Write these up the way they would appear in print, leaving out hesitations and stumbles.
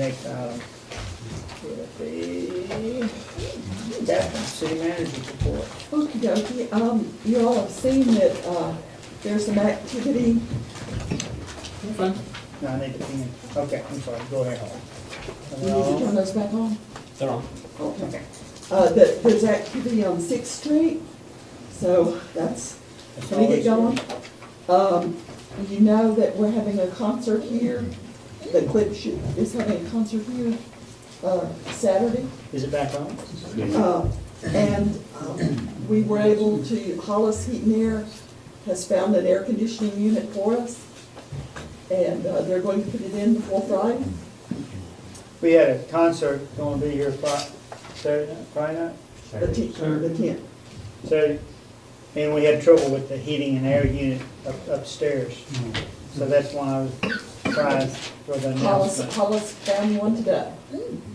next item will be Catherine, city manager's report. Okey dokey, you all have seen that, there's some activity. No, I need to finish. Okay, I'm sorry, go ahead. You need to turn those back on? They're on. Okay. There's activity on Sixth Street, so that's gonna get going. You know that we're having a concert here, the Clip Shoot is having a concert here, Saturday. Is it back on? And we were able to, Hollis Heat and Air has found an air conditioning unit for us, and they're going to put it in before Friday. We had a concert going to be here Saturday night, Friday night? The 10th. Saturday, and we had trouble with the heating and air unit upstairs. So that's why I was surprised for the announcement. Hollis found one today.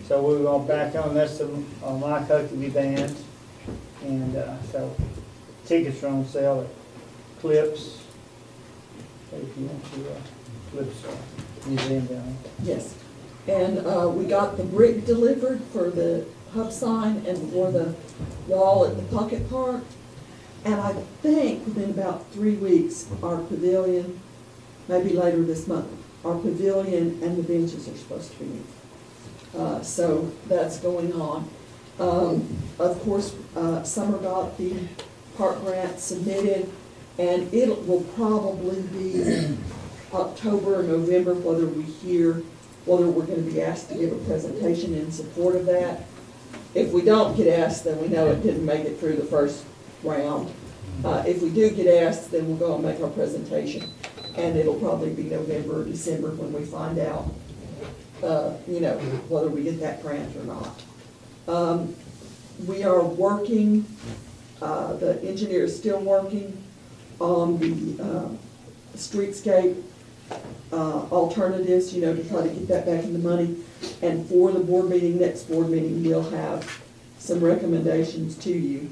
So we were all back on, that's the Mike Huckabee band. And so tickets are on sale at Clips. So if you want to, Clips Museum down there. Yes. And we got the brick delivered for the hub sign and for the wall at the Pocket Park. And I think within about 3 weeks, our pavilion, maybe later this month, our pavilion and the benches are supposed to be in. So that's going on. Of course, Summer got the park grant submitted, and it will probably be October or November whether we're going to be asked to give a presentation in support of that. If we don't get asked, then we know it didn't make it through the first round. If we do get asked, then we'll go and make our presentation, and it'll probably be November or December when we find out, whether we get that grant or not. We are working, the engineer is still working on the streetscape alternatives, to try to get that back in the money. And for the board meeting, next board meeting, we'll have some recommendations to you.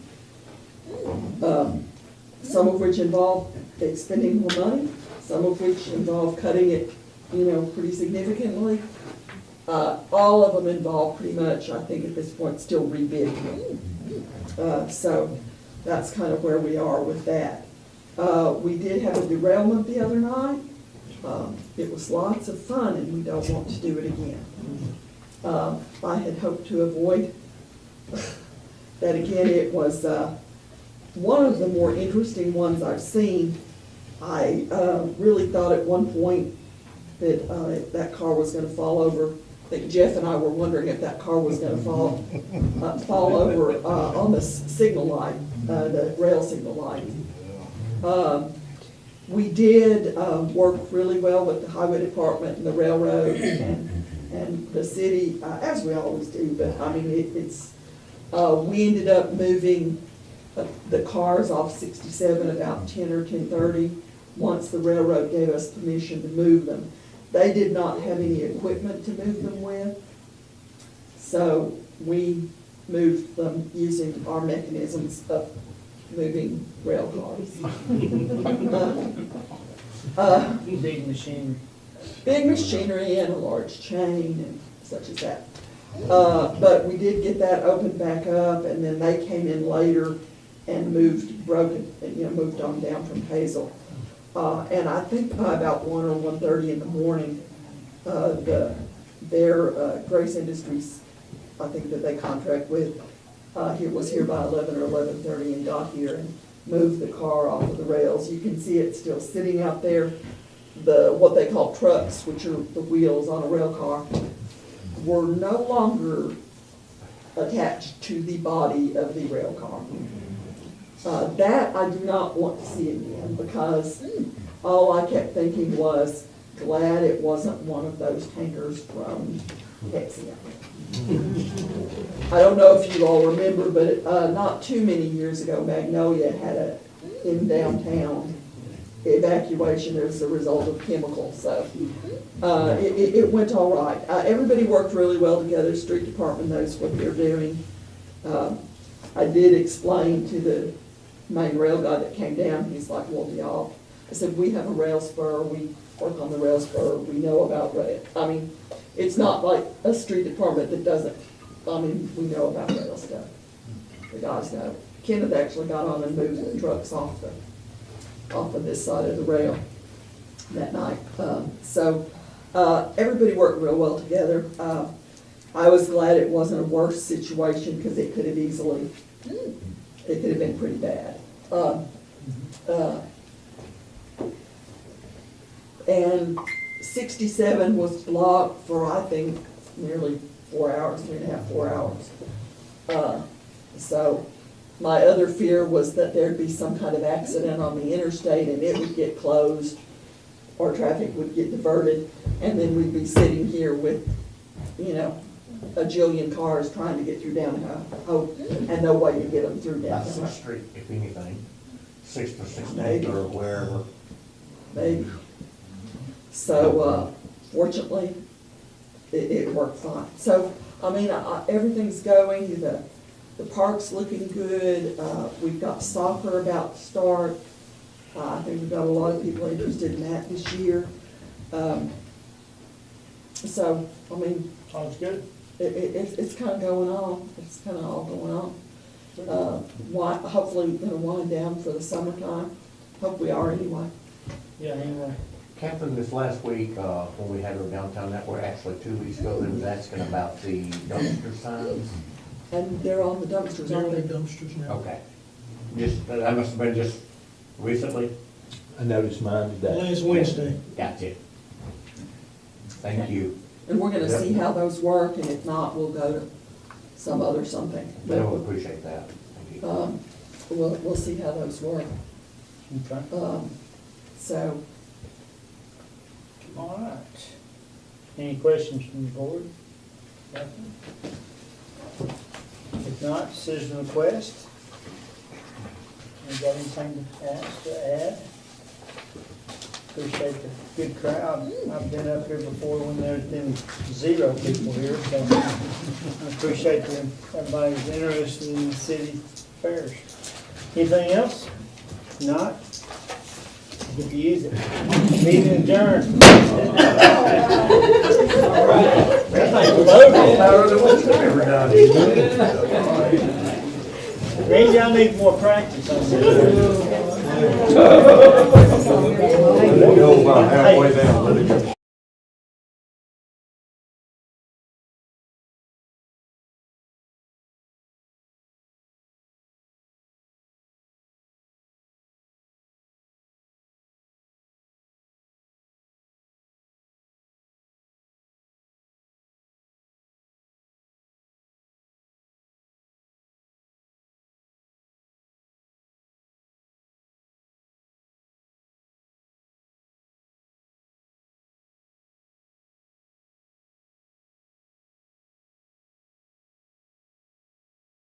Some of which involve expending more money, some of which involve cutting it, pretty significantly. All of them involve pretty much, I think at this point, still rebidding. So that's kind of where we are with that. We did have a derailment the other night. It was lots of fun, and we don't want to do it again. I had hoped to avoid that again. It was one of the more interesting ones I've seen. I really thought at one point that that car was going to fall over. I think Jeff and I were wondering if that car was going to fall over on the signal light, the rail signal light. We did work really well with the highway department and the railroad and the city, as we always do. But I mean, we ended up moving the cars off 67 about 10 or 10:30. Once the railroad gave us permission to move them, they did not have any equipment to move them with, so we moved them using our mechanisms of moving rail cars. Big machine. Big machinery and a large chain and such as that. But we did get that opened back up, and then they came in later and moved on down from Hazel. And I think by about 1 or 1:30 in the morning, their Grace Industries, I think that they contract with, was here by 11 or 11:30 and got here and moved the car off of the rails. You can see it still sitting out there. What they call trucks, which are the wheels on a rail car, were no longer attached to the body of the rail car. That I do not want to see again, because all I kept thinking was, glad it wasn't one of those tankers from Texas. I don't know if you all remember, but not too many years ago, Magnolia had in downtown evacuation as a result of chemicals. So it went all right. Everybody worked really well together. Street department knows what they're doing. I did explain to the main rail guy that came down. He's like, well, y'all, I said, we have a rail spur. We work on the rail spur. We know about rail. I mean, it's not like a street department that doesn't, I mean, we know about rail stuff. The guys know. Kenneth actually got on and moved the trucks off of this side of the rail that night. Everybody worked real well together. I was glad it wasn't a worse situation, because it could have been pretty bad. And 67 was blocked for, I think, nearly 4 hours, 3.5, 4 hours. So my other fear was that there'd be some kind of accident on the interstate and it would get closed, or traffic would get diverted, and then we'd be sitting here with, a jillion cars trying to get through downtown Hope, and no way to get them through That's downtown. Sixth Street, if anything, Sixth or Sixteenth Maybe. or wherever. Maybe. So, fortunately, it worked fine. So, I mean, everything's going, the park's looking good, we've got soccer about to start. I think we've got a lot of people interested in that this year. So, I mean, Sounds good. it's kind of going on, it's kind of all going on. Hopefully gonna wind down for the summertime, hope we are anyway. Yeah, anyway. Captain, this last week, when we had our downtown network, actually 2 weeks ago, they was asking about the dumpster signs. And they're on the dumpsters, They're aren't in they? dumpsters now. Okay. That must have been just recently? I noticed mine today. Last Wednesday. Gotcha. Thank you. And we're gonna see how those work, and if not, we'll go to some other something. I will appreciate that. Thank you. We'll see how those work. Okay. So, All right. Any questions from the board? Nothing? If not, citizen request. Anybody got anything to add? Appreciate the good crowd. I've been up here before when there's been 0 people here, so I appreciate everybody's interested in the city affairs. Anything else? Not? Get to use it. Meeting adjourned. Maybe I need more practice on this. Go about halfway down, let it go.